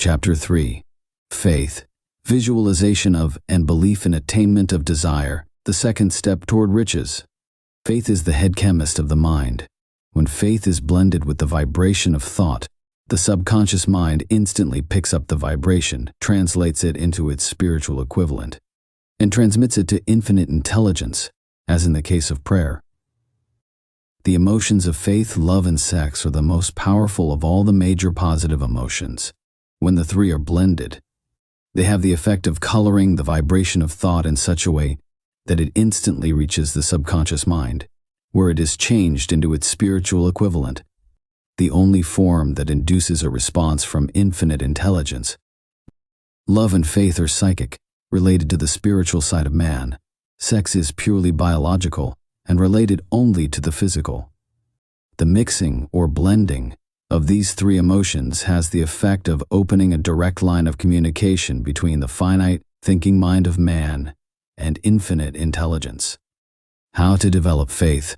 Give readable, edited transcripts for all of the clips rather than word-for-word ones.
Chapter 3. Faith, visualization of and belief in attainment of desire, the second step toward riches. Faith is the head chemist of the mind. When faith is blended with the vibration of thought, the subconscious mind instantly picks up the vibration, translates it into its spiritual equivalent, and transmits it to infinite intelligence, as in the case of prayer. The emotions of faith, love, and sex are the most powerful of all the major positive emotions. When the three are blended, they have the effect of coloring the vibration of thought in such a way that it instantly reaches the subconscious mind, where it is changed into its spiritual equivalent, the only form that induces a response from infinite intelligence. Love and faith are psychic, related to the spiritual side of man. Sex is purely biological and related only to the physical. The mixing or blending of these three emotions has the effect of opening a direct line of communication between the finite, thinking mind of man and infinite intelligence. How to develop faith?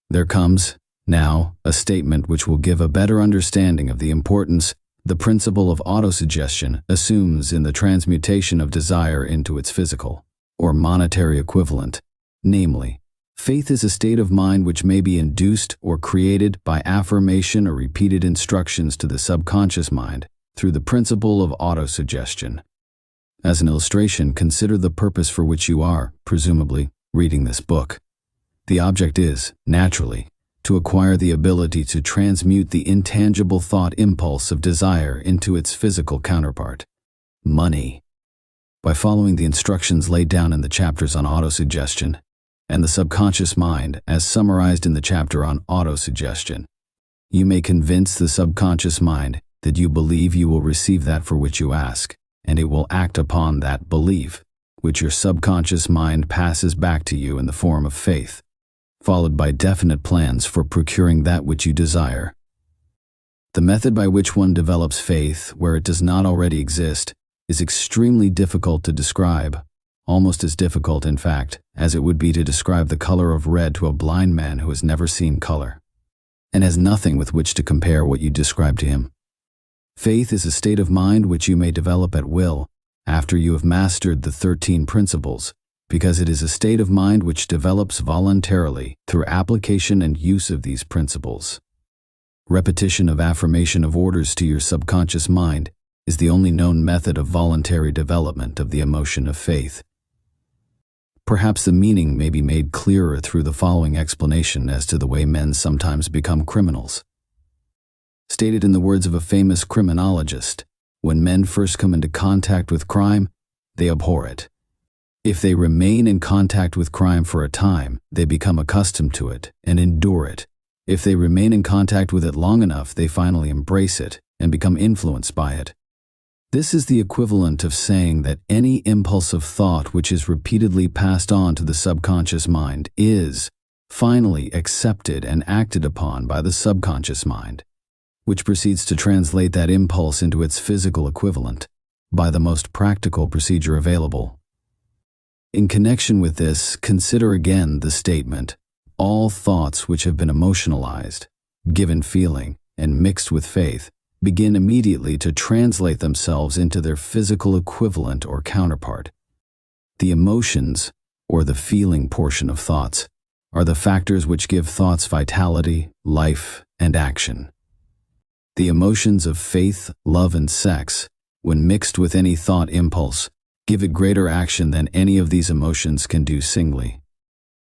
There comes, now, a statement which will give a better understanding of the importance the principle of autosuggestion assumes in the transmutation of desire into its physical, or monetary equivalent, namely, faith is a state of mind which may be induced or created by affirmation or repeated instructions to the subconscious mind through the principle of autosuggestion. As an illustration, consider the purpose for which you are, presumably, reading this book. The object is, naturally, to acquire the ability to transmute the intangible thought impulse of desire into its physical counterpart, money. By following the instructions laid down in the chapters on autosuggestion and the subconscious mind, as summarized in the chapter on autosuggestion, you may convince the subconscious mind that you believe you will receive that for which you ask, and it will act upon that belief, which your subconscious mind passes back to you in the form of faith, followed by definite plans for procuring that which you desire. The method by which one develops faith where it does not already exist is extremely difficult to describe, almost as difficult, in fact, as it would be to describe the color of red to a blind man who has never seen color, and has nothing with which to compare what you describe to him. Faith is a state of mind which you may develop at will after you have mastered the 13 principles, because it is a state of mind which develops voluntarily through application and use of these principles. Repetition of affirmation of orders to your subconscious mind is the only known method of voluntary development of the emotion of faith. Perhaps the meaning may be made clearer through the following explanation as to the way men sometimes become criminals. Stated in the words of a famous criminologist, when men first come into contact with crime, they abhor it. If they remain in contact with crime for a time, they become accustomed to it and endure it. If they remain in contact with it long enough, they finally embrace it and become influenced by it. This is the equivalent of saying that any impulse of thought which is repeatedly passed on to the subconscious mind is, finally, accepted and acted upon by the subconscious mind, which proceeds to translate that impulse into its physical equivalent by the most practical procedure available. In connection with this, consider again the statement, all thoughts which have been emotionalized, given feeling, and mixed with faith, begin immediately to translate themselves into their physical equivalent or counterpart. The emotions, or the feeling portion of thoughts, are the factors which give thoughts vitality, life, and action. The emotions of faith, love, and sex, when mixed with any thought impulse, give it greater action than any of these emotions can do singly.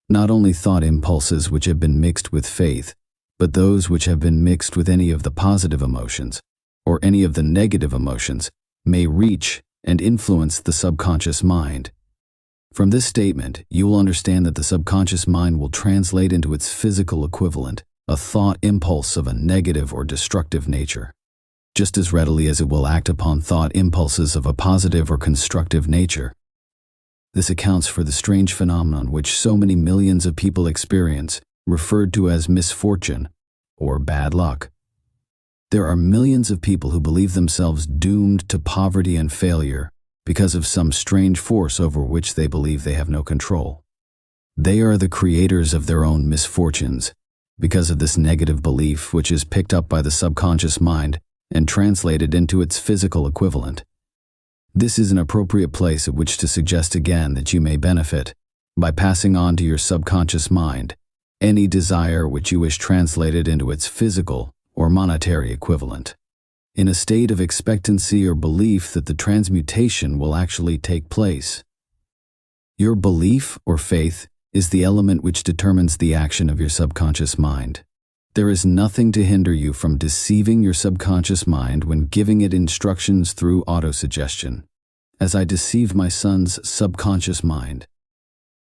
Not only thought impulses which have been mixed with faith, but those which have been mixed with any of the positive emotions, or any of the negative emotions, may reach and influence the subconscious mind. From this statement, you will understand that the subconscious mind will translate into its physical equivalent a thought impulse of a negative or destructive nature, just as readily as it will act upon thought impulses of a positive or constructive nature. This accounts for the strange phenomenon which so many millions of people experience, referred to as misfortune or bad luck. There are millions of people who believe themselves doomed to poverty and failure because of some strange force over which they believe they have no control. They are the creators of their own misfortunes because of this negative belief which is picked up by the subconscious mind and translated into its physical equivalent. This is an appropriate place at which to suggest again that you may benefit by passing on to your subconscious mind any desire which you wish translated into its physical or monetary equivalent, in a state of expectancy or belief that the transmutation will actually take place. Your belief or faith is the element which determines the action of your subconscious mind. There is nothing to hinder you from deceiving your subconscious mind when giving it instructions through autosuggestion, as I deceived my son's subconscious mind.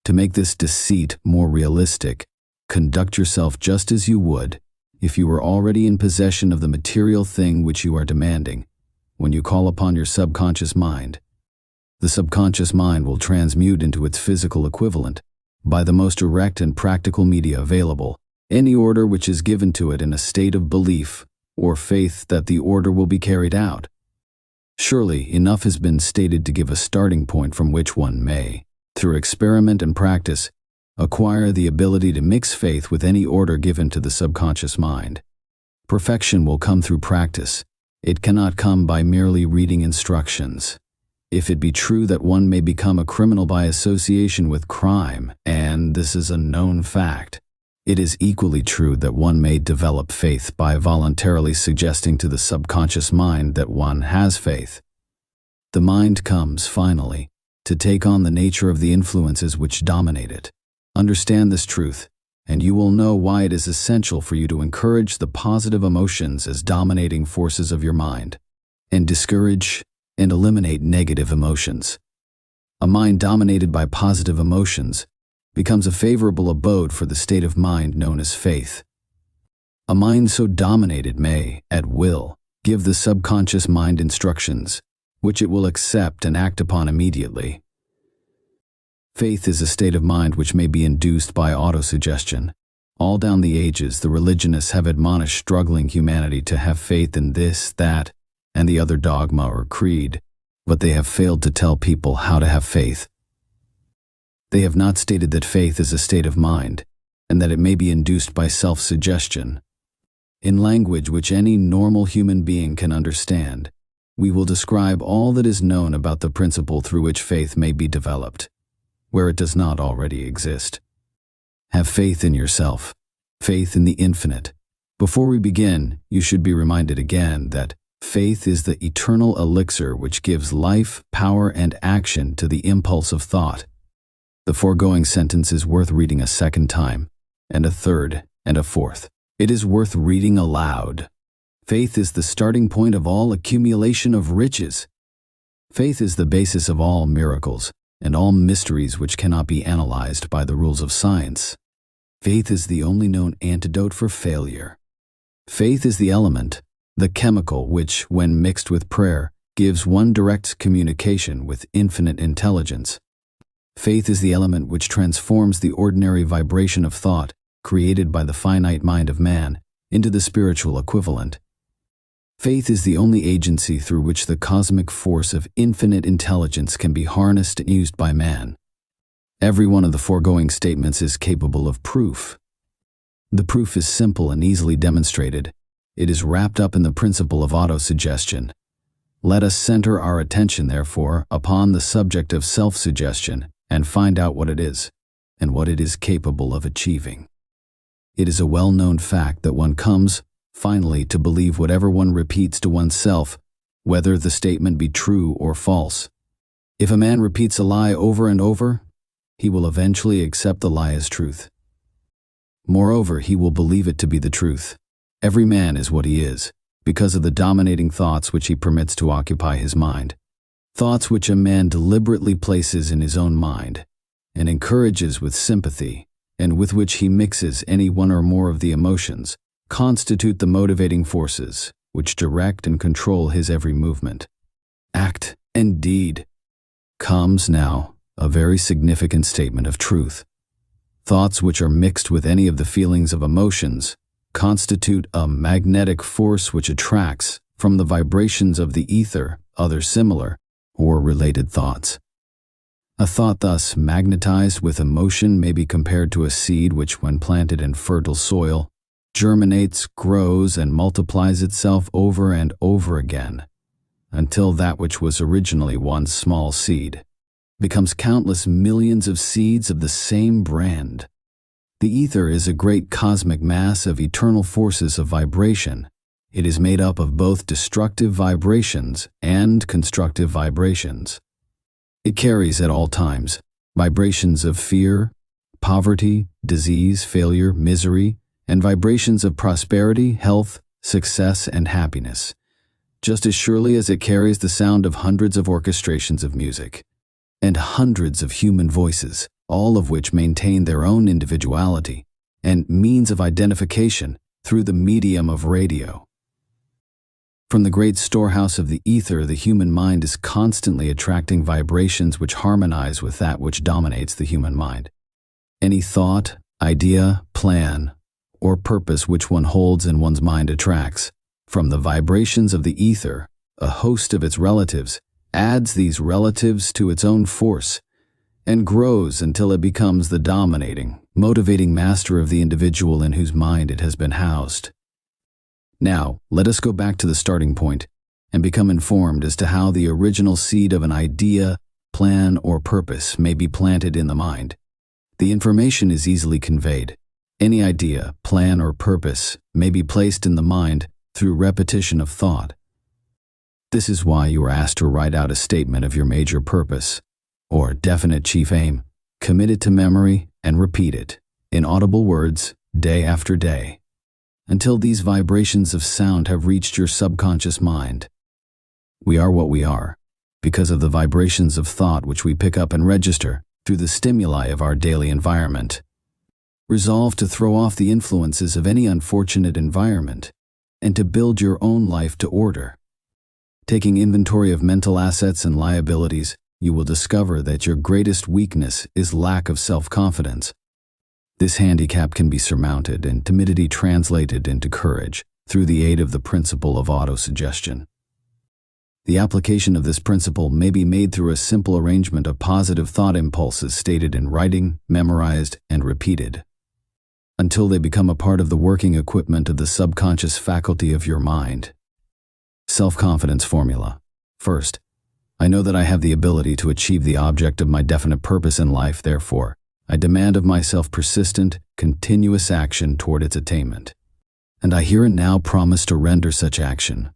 To make this deceit more realistic, conduct yourself just as you would if you were already in possession of the material thing which you are demanding. When you call upon your subconscious mind, the subconscious mind will transmute into its physical equivalent, by the most direct and practical media available, any order which is given to it in a state of belief or faith that the order will be carried out. Surely enough has been stated to give a starting point from which one may, through experiment and practice, acquire the ability to mix faith with any order given to the subconscious mind. Perfection will come through practice. It cannot come by merely reading instructions. If it be true that one may become a criminal by association with crime, and this is a known fact, it is equally true that one may develop faith by voluntarily suggesting to the subconscious mind that one has faith. The mind comes, finally, to take on the nature of the influences which dominate it. Understand this truth, and you will know why it is essential for you to encourage the positive emotions as dominating forces of your mind, and discourage and eliminate negative emotions. A mind dominated by positive emotions becomes a favorable abode for the state of mind known as faith. A mind so dominated may, at will, give the subconscious mind instructions, which it will accept and act upon immediately. Faith is a state of mind which may be induced by autosuggestion. All down the ages, the religionists have admonished struggling humanity to have faith in this, that, and the other dogma or creed, but they have failed to tell people how to have faith. They have not stated that faith is a state of mind, and that it may be induced by self-suggestion. In language which any normal human being can understand, we will describe all that is known about the principle through which faith may be developed, where it does not already exist. Have faith in yourself, faith in the infinite. Before we begin, you should be reminded again that faith is the eternal elixir which gives life, power, and action to the impulse of thought. The foregoing sentence is worth reading a second time, and a third, and a fourth. It is worth reading aloud. Faith is the starting point of all accumulation of riches. Faith is the basis of all miracles and all mysteries which cannot be analyzed by the rules of science. Faith is the only known antidote for failure. Faith is the element, the chemical which, when mixed with prayer, gives one direct communication with infinite intelligence. Faith is the element which transforms the ordinary vibration of thought, created by the finite mind of man, into the spiritual equivalent. Faith is the only agency through which the cosmic force of infinite intelligence can be harnessed and used by man. Every one of the foregoing statements is capable of proof. The proof is simple and easily demonstrated. It is wrapped up in the principle of autosuggestion. Let us center our attention, therefore, upon the subject of self-suggestion and find out what it is, and what it is capable of achieving. It is a well-known fact that one comes, finally, to believe whatever one repeats to oneself, whether the statement be true or false. If a man repeats a lie over and over, he will eventually accept the lie as truth. Moreover, he will believe it to be the truth. Every man is what he is, because of the dominating thoughts which he permits to occupy his mind. Thoughts which a man deliberately places in his own mind, and encourages with sympathy, and with which he mixes any one or more of the emotions, constitute the motivating forces which direct and control his every movement, act, and deed. Comes now a very significant statement of truth. Thoughts which are mixed with any of the feelings of emotions constitute a magnetic force which attracts, from the vibrations of the ether, other similar or related thoughts. A thought thus magnetized with emotion may be compared to a seed which, when planted in fertile soil, germinates, grows, and multiplies itself over and over again, until that which was originally one small seed becomes countless millions of seeds of the same brand. The ether is a great cosmic mass of eternal forces of vibration. It is made up of both destructive vibrations and constructive vibrations. It carries at all times vibrations of fear, poverty, disease, failure, misery, and vibrations of prosperity, health, success, and happiness, just as surely as it carries the sound of hundreds of orchestrations of music and hundreds of human voices, all of which maintain their own individuality and means of identification through the medium of radio. From the great storehouse of the ether, the human mind is constantly attracting vibrations which harmonize with that which dominates the human mind. Any thought, idea, plan, or purpose which one holds in one's mind attracts, from the vibrations of the ether, a host of its relatives, adds these relatives to its own force, and grows until it becomes the dominating, motivating master of the individual in whose mind it has been housed. Now, let us go back to the starting point and become informed as to how the original seed of an idea, plan, or purpose may be planted in the mind. The information is easily conveyed. Any idea, plan, or purpose may be placed in the mind through repetition of thought. This is why you are asked to write out a statement of your major purpose, or definite chief aim, commit it to memory, and repeat it, in audible words, day after day, until these vibrations of sound have reached your subconscious mind. We are what we are, because of the vibrations of thought which we pick up and register through the stimuli of our daily environment. Resolve to throw off the influences of any unfortunate environment and to build your own life to order. Taking inventory of mental assets and liabilities, you will discover that your greatest weakness is lack of self-confidence. This handicap can be surmounted and timidity translated into courage through the aid of the principle of autosuggestion. The application of this principle may be made through a simple arrangement of positive thought impulses stated in writing, memorized, and repeated, until they become a part of the working equipment of the subconscious faculty of your mind. Self-confidence formula. First, I know that I have the ability to achieve the object of my definite purpose in life, therefore, I demand of myself persistent, continuous action toward its attainment, and I here and now promise to render such action.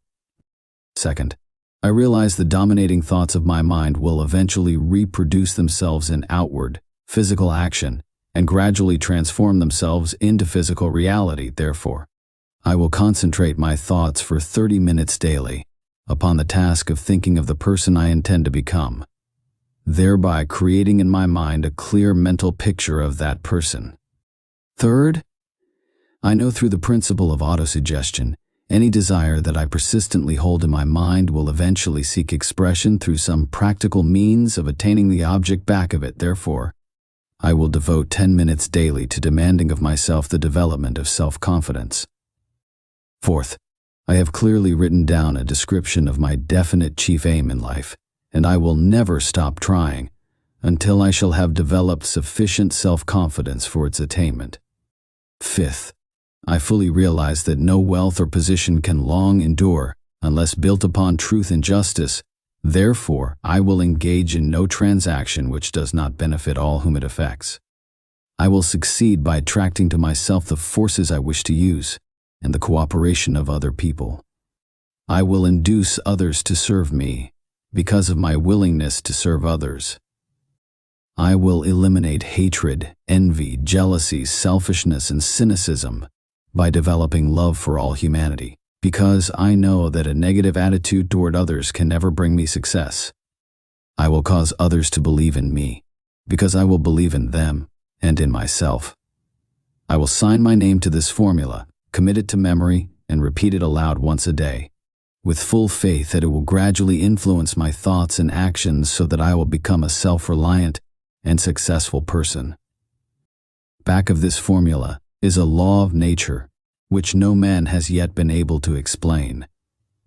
Second, I realize the dominating thoughts of my mind will eventually reproduce themselves in outward, physical action and gradually transform themselves into physical reality. Therefore, I will concentrate my thoughts for 30 minutes daily upon the task of thinking of the person I intend to become, thereby creating in my mind a clear mental picture of that person. Third, I know through the principle of autosuggestion, any desire that I persistently hold in my mind will eventually seek expression through some practical means of attaining the object back of it. Therefore, I will devote 10 minutes daily to demanding of myself the development of self-confidence. Fourth, I have clearly written down a description of my definite chief aim in life, and I will never stop trying until I shall have developed sufficient self-confidence for its attainment. Fifth, I fully realize that no wealth or position can long endure unless built upon truth and justice. Therefore, I will engage in no transaction which does not benefit all whom it affects. I will succeed by attracting to myself the forces I wish to use and the cooperation of other people. I will induce others to serve me because of my willingness to serve others. I will eliminate hatred, envy, jealousy, selfishness, and cynicism by developing love for all humanity, because I know that a negative attitude toward others can never bring me success. I will cause others to believe in me, because I will believe in them and in myself. I will sign my name to this formula, commit it to memory, and repeat it aloud once a day, with full faith that it will gradually influence my thoughts and actions so that I will become a self-reliant and successful person. Back of this formula is a law of nature which no man has yet been able to explain.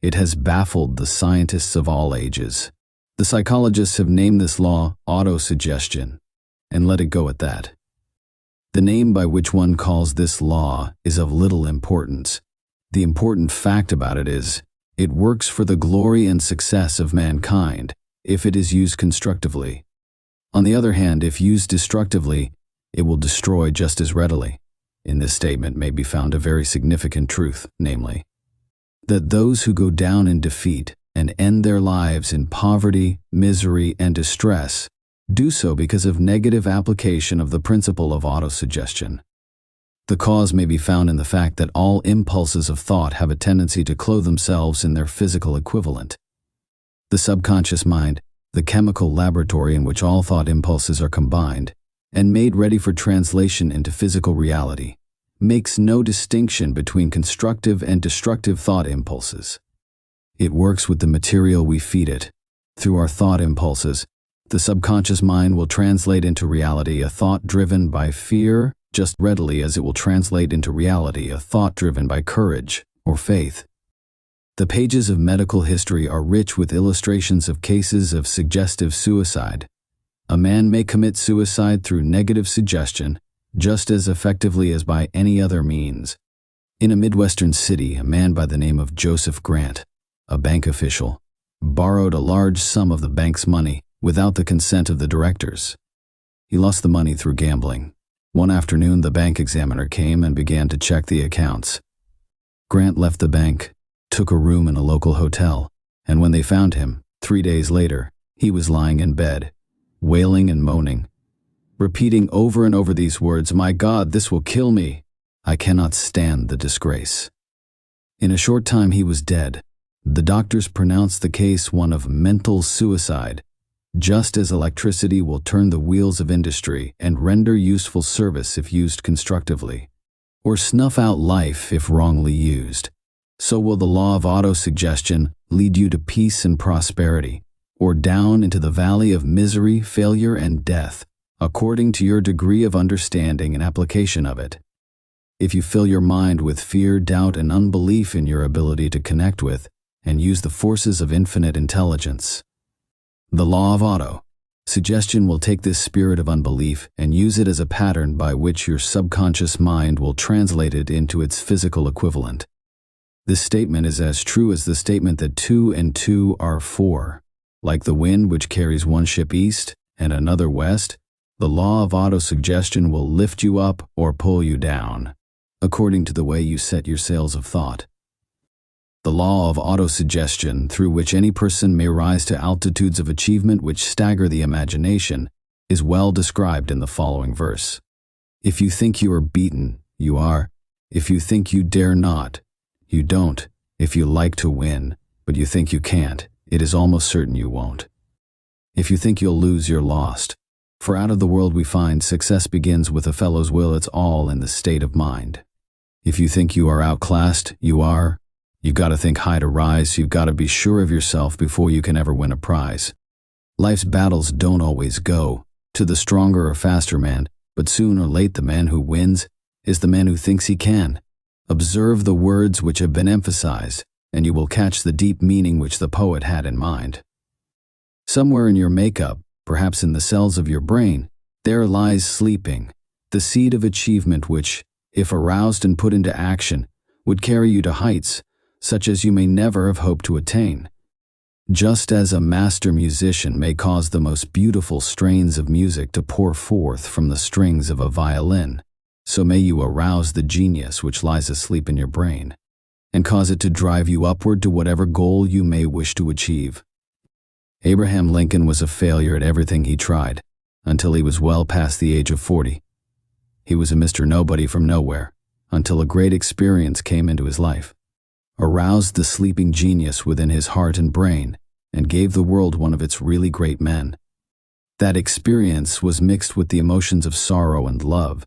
It has baffled the scientists of all ages. The psychologists have named this law autosuggestion, and let it go at that. The name by which one calls this law is of little importance. The important fact about it is, it works for the glory and success of mankind if it is used constructively. On the other hand, if used destructively, it will destroy just as readily. In this statement may be found a very significant truth, namely, that those who go down in defeat and end their lives in poverty, misery, and distress do so because of negative application of the principle of autosuggestion. The cause may be found in the fact that all impulses of thought have a tendency to clothe themselves in their physical equivalent. The subconscious mind, the chemical laboratory in which all thought impulses are combined and made ready for translation into physical reality, makes no distinction between constructive and destructive thought impulses. It works with the material we feed it. Through our thought impulses, the subconscious mind will translate into reality a thought driven by fear just readily as it will translate into reality a thought driven by courage or faith. The pages of medical history are rich with illustrations of cases of suggestive suicide. A man may commit suicide through negative suggestion just as effectively as by any other means. In a Midwestern city, a man by the name of Joseph Grant, a bank official, borrowed a large sum of the bank's money without the consent of the directors. He lost the money through gambling. One afternoon, the bank examiner came and began to check the accounts. Grant left the bank, took a room in a local hotel, and when they found him, 3 days later, he was lying in bed, wailing and moaning, repeating over and over these words, "My God, this will kill me. I cannot stand the disgrace." In a short time he was dead. The doctors pronounced the case one of mental suicide, just as electricity will turn the wheels of industry and render useful service if used constructively, or snuff out life if wrongly used. So will the law of autosuggestion lead you to peace and prosperity, or down into the valley of misery, failure, and death, according to your degree of understanding and application of it. If you fill your mind with fear, doubt, and unbelief in your ability to connect with and use the forces of infinite intelligence, the law of auto-suggestion will take this spirit of unbelief and use it as a pattern by which your subconscious mind will translate it into its physical equivalent. This statement is as true as the statement that 2 and 2 are 4. Like the wind which carries one ship east and another west, the law of autosuggestion will lift you up or pull you down, according to the way you set your sails of thought. The law of autosuggestion, through which any person may rise to altitudes of achievement which stagger the imagination, is well described in the following verse. If you think you are beaten, you are. If you think you dare not, you don't. If you like to win, but you think you can't, it is almost certain you won't. If you think you'll lose, you're lost. For out of the world we find success begins with a fellow's will. It's all in the state of mind. If you think you are outclassed, you are. You've got to think high to rise. You've got to be sure of yourself before you can ever win a prize. Life's battles don't always go to the stronger or faster man, but soon or late the man who wins is the man who thinks he can. Observe the words which have been emphasized, and you will catch the deep meaning which the poet had in mind. Somewhere in your makeup, perhaps in the cells of your brain, there lies sleeping the seed of achievement which, if aroused and put into action, would carry you to heights such as you may never have hoped to attain. Just as a master musician may cause the most beautiful strains of music to pour forth from the strings of a violin, so may you arouse the genius which lies asleep in your brain, and cause it to drive you upward to whatever goal you may wish to achieve. Abraham Lincoln was a failure at everything he tried, until he was well past the age of 40. He was a Mr. Nobody from nowhere, until a great experience came into his life, aroused the sleeping genius within his heart and brain, and gave the world one of its really great men. That experience was mixed with the emotions of sorrow and love.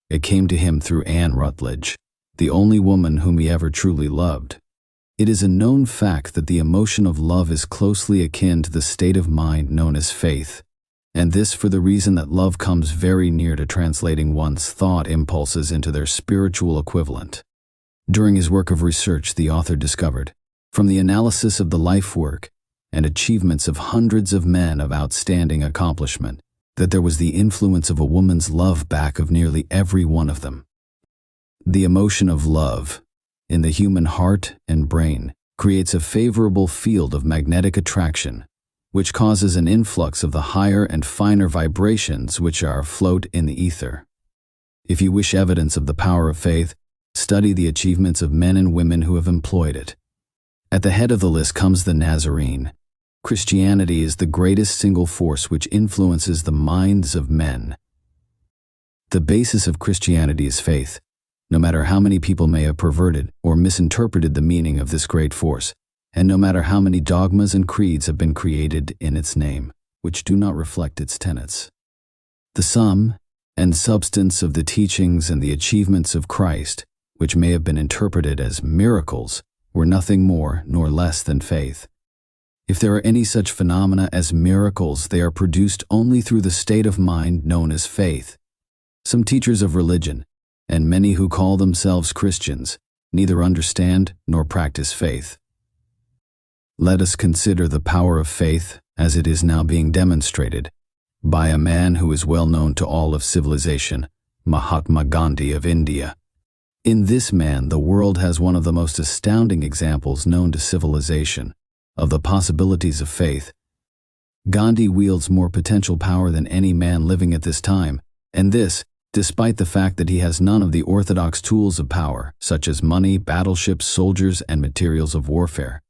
It came to him through Anne Rutledge, the only woman whom he ever truly loved. It is a known fact that the emotion of love is closely akin to the state of mind known as faith, and this for the reason that love comes very near to translating one's thought impulses into their spiritual equivalent. During his work of research, the author discovered, from the analysis of the life work and achievements of hundreds of men of outstanding accomplishment, that there was the influence of a woman's love back of nearly every one of them. The emotion of love in the human heart and brain creates a favorable field of magnetic attraction, which causes an influx of the higher and finer vibrations which are afloat in the ether. If you wish evidence of the power of faith, study the achievements of men and women who have employed it. At the head of the list comes the Nazarene. Christianity is the greatest single force which influences the minds of men. The basis of Christianity is faith, no matter how many people may have perverted or misinterpreted the meaning of this great force, and no matter how many dogmas and creeds have been created in its name, which do not reflect its tenets. The sum and substance of the teachings and the achievements of Christ, which may have been interpreted as miracles, were nothing more nor less than faith. If there are any such phenomena as miracles, they are produced only through the state of mind known as faith. Some teachers of religion, and many who call themselves Christians, neither understand nor practice faith. Let us consider the power of faith as it is now being demonstrated by a man who is well known to all of civilization, Mahatma Gandhi of India. In this man, the world has one of the most astounding examples known to civilization of the possibilities of faith. Gandhi wields more potential power than any man living at this time, and this, despite the fact that he has none of the orthodox tools of power, such as money, battleships, soldiers, and materials of warfare.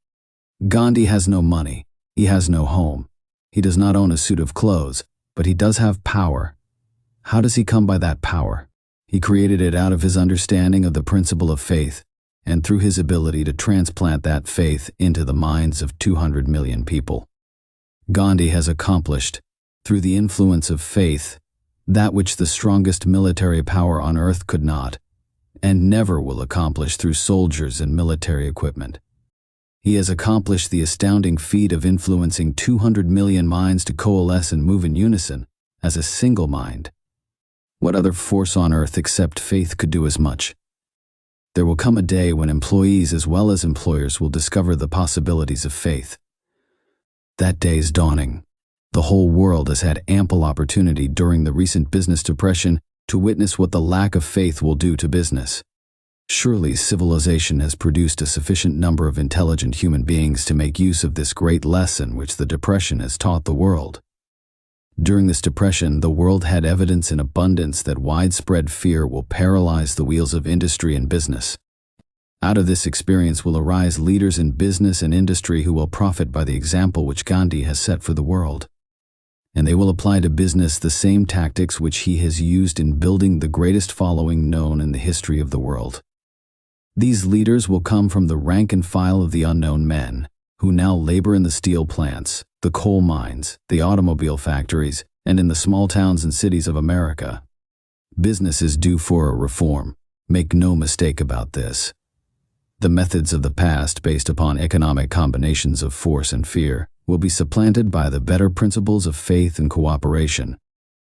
Gandhi has no money, he has no home, he does not own a suit of clothes, but he does have power. How does he come by that power? He created it out of his understanding of the principle of faith, and through his ability to transplant that faith into the minds of 200 million people. Gandhi has accomplished, through the influence of faith, that which the strongest military power on earth could not, and never will accomplish through soldiers and military equipment. He has accomplished the astounding feat of influencing 200 million minds to coalesce and move in unison as a single mind. What other force on earth except faith could do as much? There will come a day when employees as well as employers will discover the possibilities of faith. That day is dawning. The whole world has had ample opportunity during the recent business depression to witness what the lack of faith will do to business. Surely civilization has produced a sufficient number of intelligent human beings to make use of this great lesson which the depression has taught the world. During this depression, the world had evidence in abundance that widespread fear will paralyze the wheels of industry and business. Out of this experience will arise leaders in business and industry who will profit by the example which Gandhi has set for the world. And they will apply to business the same tactics which he has used in building the greatest following known in the history of the world. These leaders will come from the rank and file of the unknown men, who now labor in the steel plants, the coal mines, the automobile factories, and in the small towns and cities of America. Business is due for a reform. Make no mistake about this. The methods of the past, based upon economic combinations of force and fear, will be supplanted by the better principles of faith and cooperation.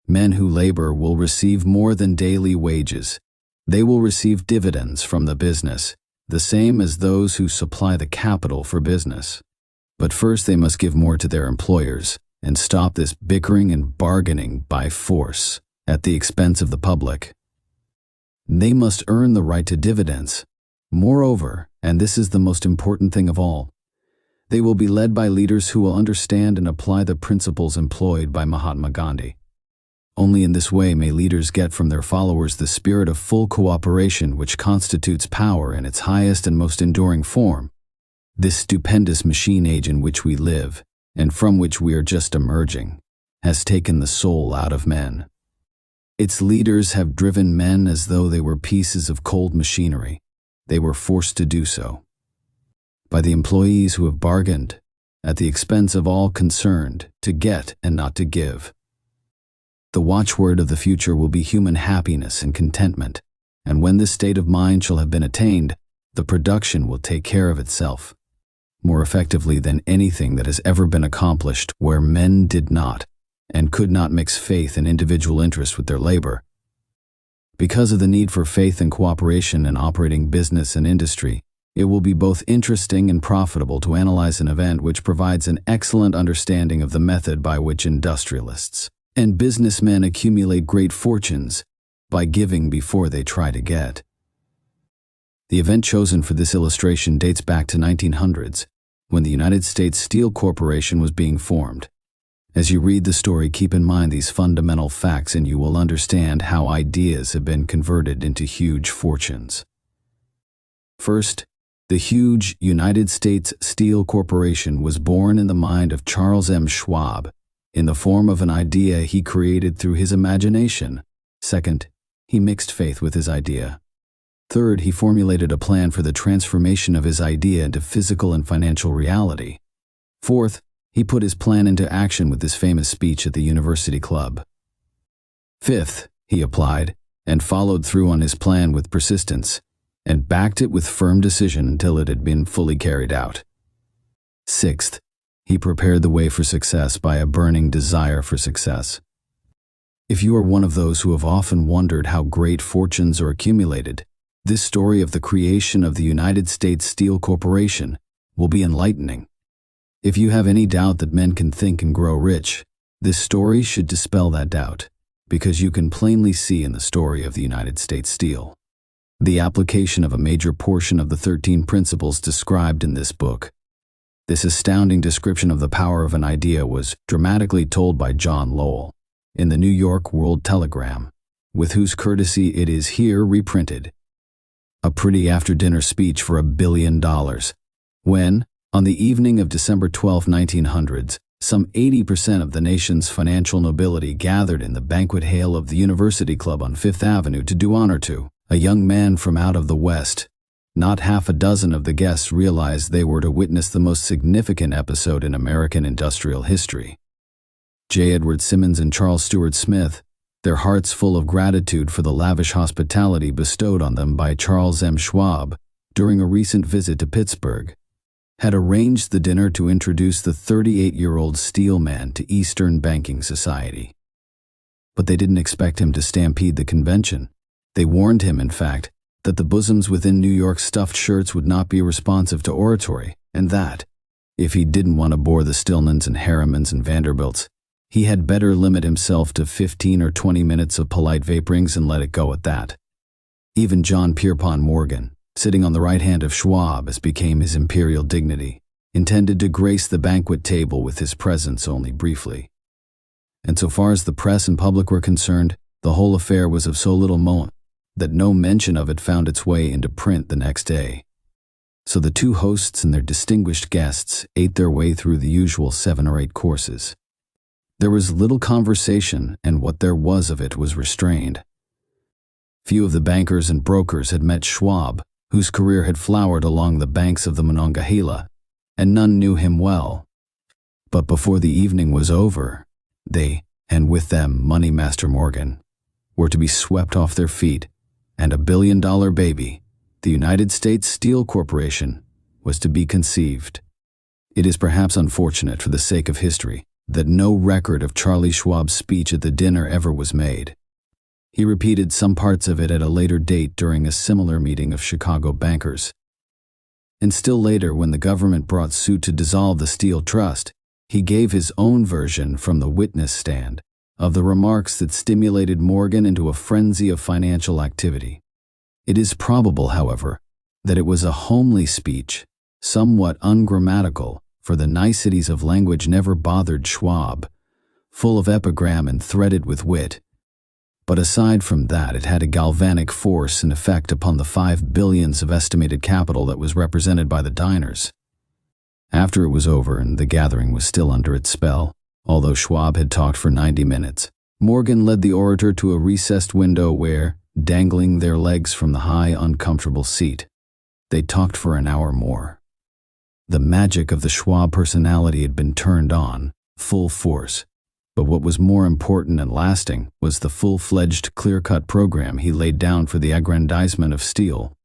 Men who labor will receive more than daily wages. They will receive dividends from the business, the same as those who supply the capital for business. But first they must give more to their employers and stop this bickering and bargaining by force at the expense of the public. They must earn the right to dividends. Moreover, and this is the most important thing of all, they will be led by leaders who will understand and apply the principles employed by Mahatma Gandhi. Only in this way may leaders get from their followers the spirit of full cooperation which constitutes power in its highest and most enduring form. This stupendous machine age in which we live, and from which we are just emerging, has taken the soul out of men. Its leaders have driven men as though they were pieces of cold machinery. They were forced to do so by the employees who have bargained, at the expense of all concerned, to get and not to give. The watchword of the future will be human happiness and contentment, and when this state of mind shall have been attained, the production will take care of itself, more effectively than anything that has ever been accomplished where men did not and could not mix faith and individual interest with their labor. Because of the need for faith and cooperation in operating business and industry, it will be both interesting and profitable to analyze an event which provides an excellent understanding of the method by which industrialists, And businessmen accumulate great fortunes by giving before they try to get. The event chosen for this illustration dates back to 1900s, when the United States Steel Corporation was being formed. As you read the story, keep in mind these fundamental facts and you will understand how ideas have been converted into huge fortunes. First, the huge United States Steel Corporation was born in the mind of Charles M. Schwab, in the form of an idea he created through his imagination. Second, he mixed faith with his idea. Third, he formulated a plan for the transformation of his idea into physical and financial reality. Fourth, he put his plan into action with his famous speech at the University Club. Fifth, he applied and followed through on his plan with persistence, and backed it with firm decision until it had been fully carried out. Sixth, he prepared the way for success by a burning desire for success. If you are one of those who have often wondered how great fortunes are accumulated, this story of the creation of the United States Steel Corporation will be enlightening. If you have any doubt that men can think and grow rich, this story should dispel that doubt, because you can plainly see in the story of the United States Steel the application of a major portion of the 13 principles described in this book. This astounding description of the power of an idea was dramatically told by John Lowell in the New York World Telegram, with whose courtesy it is here reprinted. A pretty after-dinner speech for $1 billion, when, on the evening of December 12, 1900s, some 80% of the nation's financial nobility gathered in the banquet hall of the University Club on Fifth Avenue to do honor to a young man from out of the West. Not half a dozen of the guests realized they were to witness the most significant episode in American industrial history. J. Edward Simmons and Charles Stewart Smith, their hearts full of gratitude for the lavish hospitality bestowed on them by Charles M. Schwab during a recent visit to Pittsburgh, had arranged the dinner to introduce the 38-year-old steel man to Eastern banking society. But they didn't expect him to stampede the convention. They warned him, in fact, that the bosoms within New York's stuffed shirts would not be responsive to oratory, and that, if he didn't want to bore the Stillmans and Harrimans and Vanderbilts, he had better limit himself to 15 or 20 minutes of polite vaporings and let it go at that. Even John Pierpont Morgan, sitting on the right hand of Schwab as became his imperial dignity, intended to grace the banquet table with his presence only briefly. And so far as the press and public were concerned, the whole affair was of so little moment that no mention of it found its way into print the next day. So the two hosts and their distinguished guests ate their way through the usual 7 or 8 courses. There was little conversation, and what there was of it was restrained. Few of the bankers and brokers had met Schwab, whose career had flowered along the banks of the Monongahela, and none knew him well. But before the evening was over, they, and with them Money Master Morgan, were to be swept off their feet, and $1 billion baby, the United States Steel Corporation, was to be conceived. It is perhaps unfortunate for the sake of history that no record of Charlie Schwab's speech at the dinner ever was made. He repeated some parts of it at a later date during a similar meeting of Chicago bankers. And still later, when the government brought suit to dissolve the Steel Trust, he gave his own version from the witness stand of the remarks that stimulated Morgan into a frenzy of financial activity. It is probable, however, that it was a homely speech, somewhat ungrammatical, for the niceties of language never bothered Schwab, full of epigram and threaded with wit. But aside from that, it had a galvanic force and effect upon the $5 billion of estimated capital that was represented by the diners. After it was over and the gathering was still under its spell, although Schwab had talked for 90 minutes, Morgan led the orator to a recessed window where, dangling their legs from the high, uncomfortable seat, they talked for an hour more. The magic of the Schwab personality had been turned on, full force, but what was more important and lasting was the full-fledged, clear-cut program he laid down for the aggrandizement of steel.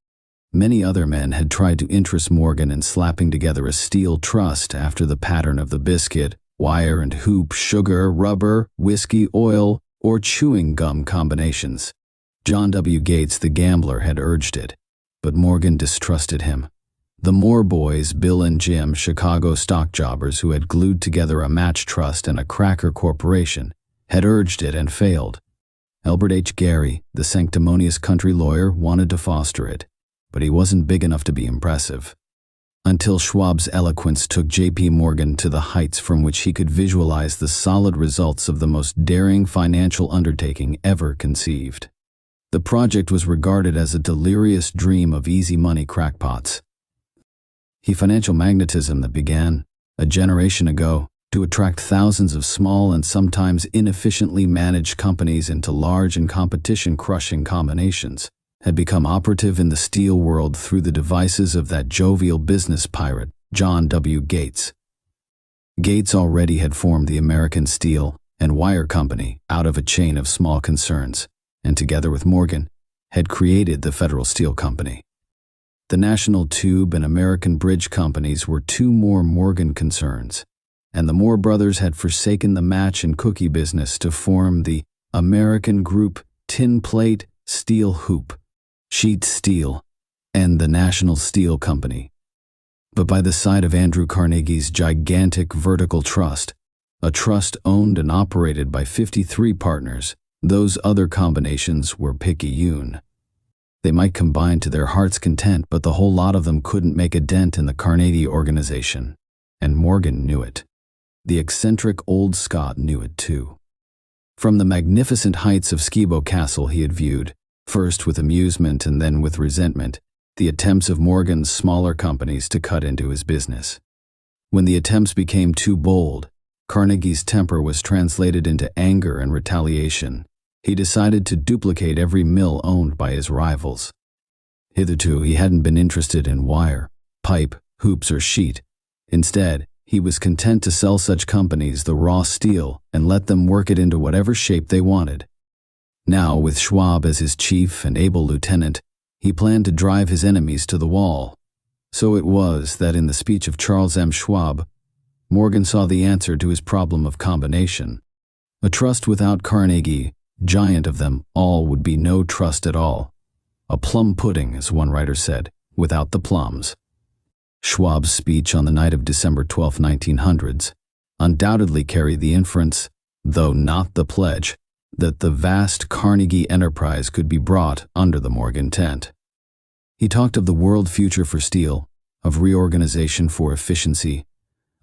Many other men had tried to interest Morgan in slapping together a steel trust after the pattern of the biscuit, wire and hoop, sugar, rubber, whiskey, oil, or chewing gum combinations. John W. Gates, the gambler, had urged it, but Morgan distrusted him. The Moore boys, Bill and Jim, Chicago stock jobbers who had glued together a match trust and a cracker corporation, had urged it and failed. Albert H. Gary, the sanctimonious country lawyer, wanted to foster it, but he wasn't big enough to be impressive. Until Schwab's eloquence took J.P. Morgan to the heights from which he could visualize the solid results of the most daring financial undertaking ever conceived. The project was regarded as a delirious dream of easy money crackpots. Financial magnetism that began, a generation ago, to attract thousands of small and sometimes inefficiently managed companies into large and competition-crushing combinations, had become operative in the steel world through the devices of that jovial business pirate, John W. Gates. Gates already had formed the American Steel and Wire Company out of a chain of small concerns, and together with Morgan, had created the Federal Steel Company. The National Tube and American Bridge Companies were two more Morgan concerns, and the Moore brothers had forsaken the match and cookie business to form the American Group Tin Plate, Steel Hoop, Sheet Steel, and the National Steel Company. But by the side of Andrew Carnegie's gigantic vertical trust, a trust owned and operated by 53 partners, those other combinations were picayune. They might combine to their heart's content, but the whole lot of them couldn't make a dent in the Carnegie organization, and Morgan knew it. The eccentric old Scot knew it too. From the magnificent heights of Skibo Castle he had viewed, first with amusement and then with resentment, the attempts of Morgan's smaller companies to cut into his business. When the attempts became too bold, Carnegie's temper was translated into anger and retaliation. He decided to duplicate every mill owned by his rivals. Hitherto he hadn't been interested in wire, pipe, hoops, or sheet. Instead, he was content to sell such companies the raw steel and let them work it into whatever shape they wanted. Now, with Schwab as his chief and able lieutenant, he planned to drive his enemies to the wall. So it was that in the speech of Charles M. Schwab, Morgan saw the answer to his problem of combination. A trust without Carnegie, giant of them all, would be no trust at all. A plum pudding, as one writer said, without the plums. Schwab's speech on the night of December 12, 1900s, undoubtedly carried the inference, though not the pledge, that the vast Carnegie enterprise could be brought under the Morgan tent. He talked of the world future for steel, of reorganization for efficiency,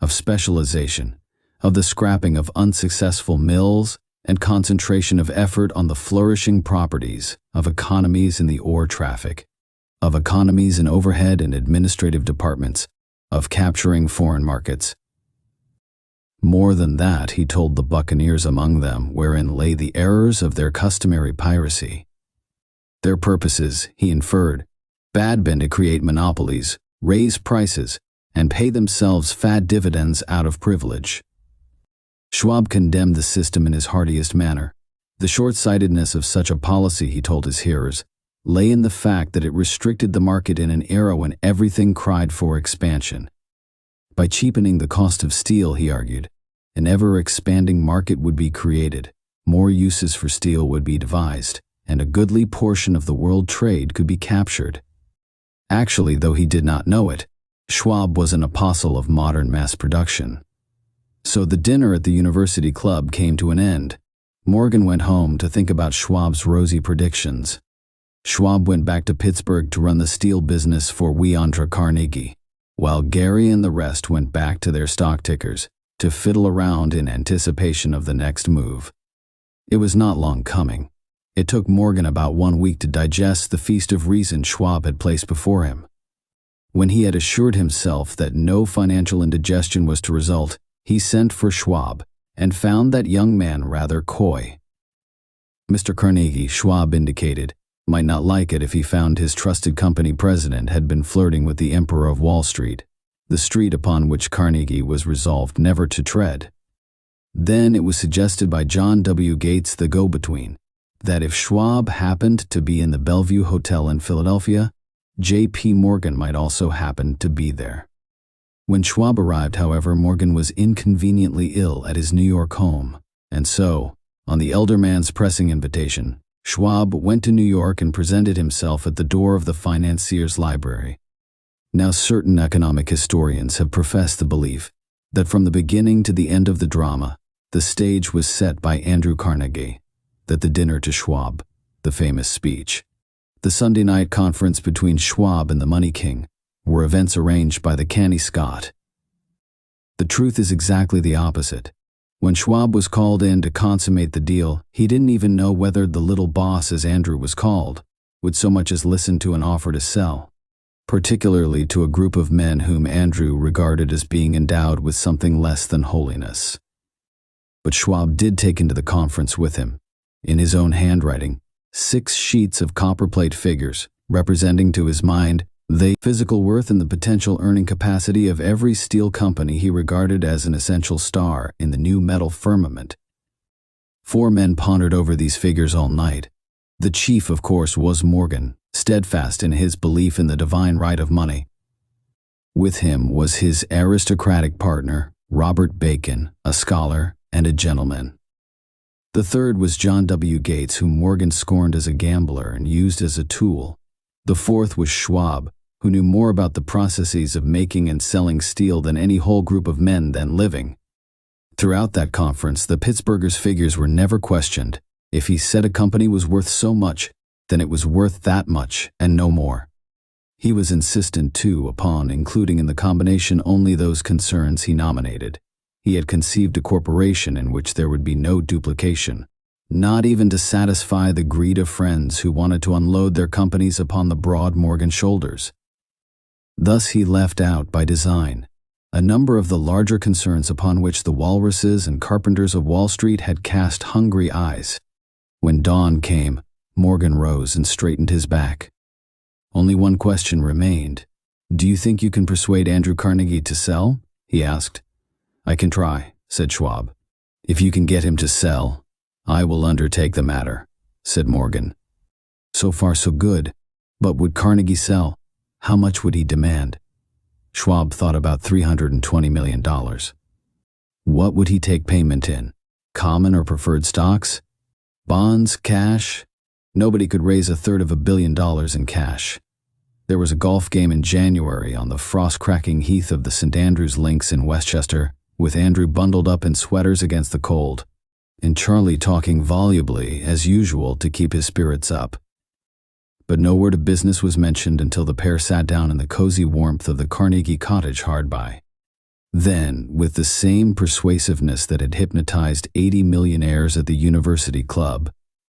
of specialization, of the scrapping of unsuccessful mills and concentration of effort on the flourishing properties, of economies in the ore traffic, of economies in overhead and administrative departments, of capturing foreign markets. More than that, he told the buccaneers among them wherein lay the errors of their customary piracy. Their purposes, he inferred, had been to create monopolies, raise prices, and pay themselves fat dividends out of privilege. Schwab condemned the system in his heartiest manner. The short-sightedness of such a policy, he told his hearers, lay in the fact that it restricted the market in an era when everything cried for expansion. By cheapening the cost of steel, he argued, an ever-expanding market would be created, more uses for steel would be devised, and a goodly portion of the world trade could be captured. Actually, though he did not know it, Schwab was an apostle of modern mass production. So the dinner at the University Club came to an end. Morgan went home to think about Schwab's rosy predictions. Schwab went back to Pittsburgh to run the steel business for Andrew Carnegie, while Gary and the rest went back to their stock tickers to fiddle around in anticipation of the next move. It was not long coming. It took Morgan about 1 week to digest the feast of reason Schwab had placed before him. When he had assured himself that no financial indigestion was to result, he sent for Schwab and found that young man rather coy. Mr. Carnegie, Schwab indicated, might not like it if he found his trusted company president had been flirting with the Emperor of Wall Street, the street upon which Carnegie was resolved never to tread. Then it was suggested by John W. Gates, the go-between, that if Schwab happened to be in the Bellevue Hotel in Philadelphia, J.P. Morgan might also happen to be there. When Schwab arrived, however, Morgan was inconveniently ill at his New York home, and so, on the elder man's pressing invitation, Schwab went to New York and presented himself at the door of the financier's library. Now, certain economic historians have professed the belief that from the beginning to the end of the drama, The stage was set by Andrew Carnegie, that the dinner to Schwab, the famous speech, the Sunday night conference between Schwab and the Money King, were events arranged by the canny Scot. The truth is exactly the opposite. When Schwab was called in to consummate the deal, he didn't even know whether the little boss, as Andrew was called, would so much as listen to an offer to sell, particularly to a group of men whom Andrew regarded as being endowed with something less than holiness. But Schwab did take into the conference with him, in his own handwriting, 6 sheets of copperplate figures, representing to his mind the physical worth and the potential earning capacity of every steel company he regarded as an essential star in the new metal firmament. 4 men pondered over these figures all night. The chief, of course, was Morgan, steadfast in his belief in the divine right of money. With him was his aristocratic partner, Robert Bacon, a scholar and a gentleman. The third was John W. Gates, whom Morgan scorned as a gambler and used as a tool. The fourth was Schwab, who knew more about the processes of making and selling steel than any whole group of men then living. Throughout that conference, the Pittsburgher's figures were never questioned. If he said a company was worth so much, then it was worth that much and no more. He was insistent, too, upon including in the combination only those concerns he nominated. He had conceived a corporation in which there would be no duplication, not even to satisfy the greed of friends who wanted to unload their companies upon the broad Morgan shoulders. Thus he left out, by design, a number of the larger concerns upon which the walruses and carpenters of Wall Street had cast hungry eyes. When dawn came, Morgan rose and straightened his back. Only one question remained. "Do you think you can persuade Andrew Carnegie to sell?" he asked. "I can try," said Schwab. "If you can get him to sell, I will undertake the matter," said Morgan. So far so good, but would Carnegie sell? How much would he demand? Schwab thought about $320 million. What would he take payment in? Common or preferred stocks? Bonds? Cash? Nobody could raise $350 million in cash. There was a golf game in January on the frost-cracking heath of the St. Andrews Links in Westchester, with Andrew bundled up in sweaters against the cold, and Charlie talking volubly, as usual, to keep his spirits up. But no word of business was mentioned until the pair sat down in the cozy warmth of the Carnegie cottage hard by. Then, with the same persuasiveness that had hypnotized 80 millionaires at the University Club,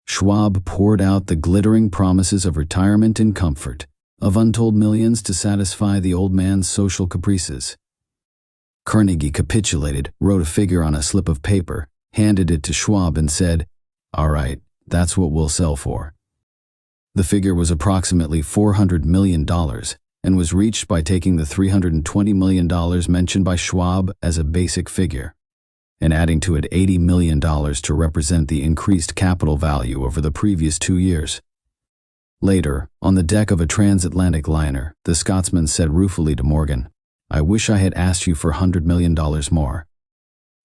Schwab poured out the glittering promises of retirement and comfort, of untold millions to satisfy the old man's social caprices. Carnegie capitulated, wrote a figure on a slip of paper, handed it to Schwab and said, "All right, that's what we'll sell for." The figure was approximately $400 million and was reached by taking the $320 million mentioned by Schwab as a basic figure, and adding to it $80 million to represent the increased capital value over the previous 2 years. Later, on the deck of a transatlantic liner, the Scotsman said ruefully to Morgan, "I wish I had asked you for $100 million more."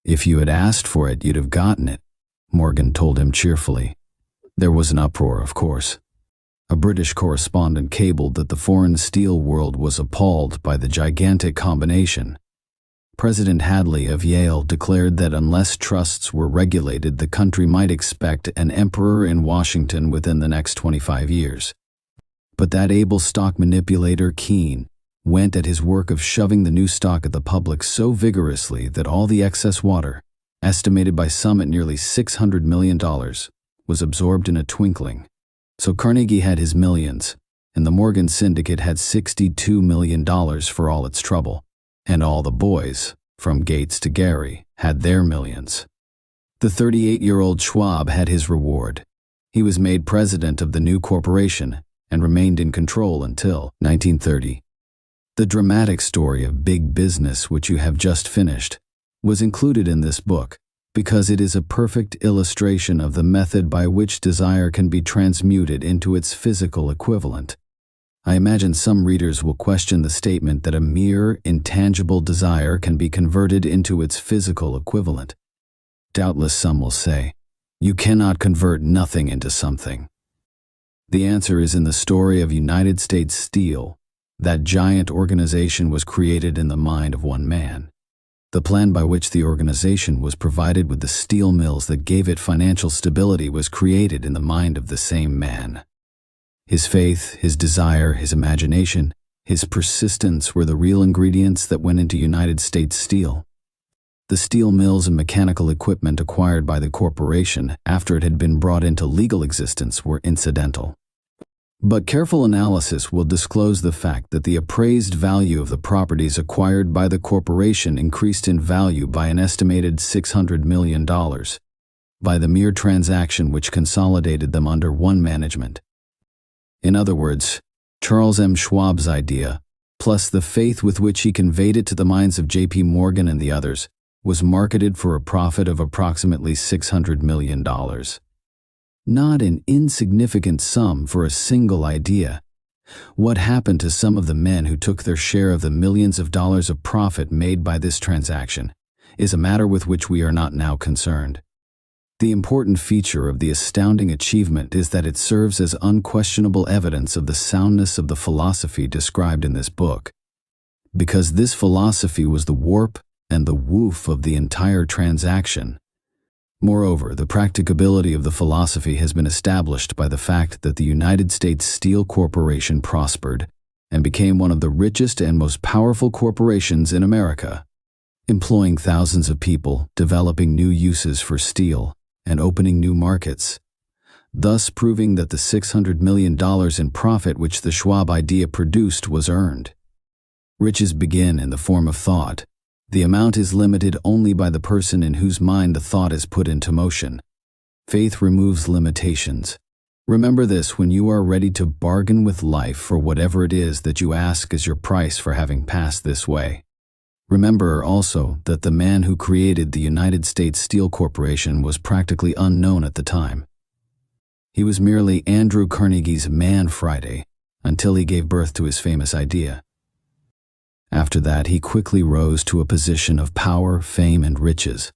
"If you had asked for it, you'd have gotten it," Morgan told him cheerfully. There was an uproar, of course. A British correspondent cabled that the foreign steel world was appalled by the gigantic combination. President Hadley of Yale declared that unless trusts were regulated, the country might expect an emperor in Washington within the next 25 years. But that able stock manipulator, Keene, went at his work of shoving the new stock at the public so vigorously that all the excess water, estimated by some at nearly $600 million, was absorbed in a twinkling. So Carnegie had his millions, and the Morgan Syndicate had $62 million for all its trouble, and all the boys, from Gates to Gary, had their millions. The 38-year-old Schwab had his reward. He was made president of the new corporation and remained in control until 1930. The dramatic story of big business, which you have just finished, was included in this book because it is a perfect illustration of the method by which desire can be transmuted into its physical equivalent. I imagine some readers will question the statement that a mere, intangible desire can be converted into its physical equivalent. Doubtless some will say, you cannot convert nothing into something. The answer is in the story of United States Steel. That giant organization was created in the mind of one man. The plan by which the organization was provided with the steel mills that gave it financial stability was created in the mind of the same man. His faith, his desire, his imagination, his persistence were the real ingredients that went into United States Steel. The steel mills and mechanical equipment acquired by the corporation after it had been brought into legal existence were incidental. But careful analysis will disclose the fact that the appraised value of the properties acquired by the corporation increased in value by an estimated $600 million by the mere transaction which consolidated them under one management. In other words, Charles M. Schwab's idea, plus the faith with which he conveyed it to the minds of J.P. Morgan and the others, was marketed for a profit of approximately $600 million. Not an insignificant sum for a single idea. What happened to some of the men who took their share of the millions of dollars of profit made by this transaction is a matter with which we are not now concerned. The important feature of the astounding achievement is that it serves as unquestionable evidence of the soundness of the philosophy described in this book, because this philosophy was the warp and the woof of the entire transaction. Moreover, the practicability of the philosophy has been established by the fact that the United States Steel Corporation prospered and became one of the richest and most powerful corporations in America, employing thousands of people, developing new uses for steel, and opening new markets, thus proving that the $600 million in profit which the Schwab idea produced was earned. Riches begin in the form of thought. The amount is limited only by the person in whose mind the thought is put into motion. Faith removes limitations. Remember this when you are ready to bargain with life for whatever it is that you ask as your price for having passed this way. Remember also that the man who created the United States Steel Corporation was practically unknown at the time. He was merely Andrew Carnegie's Man Friday until he gave birth to his famous idea. After that, he quickly rose to a position of power, fame, and riches.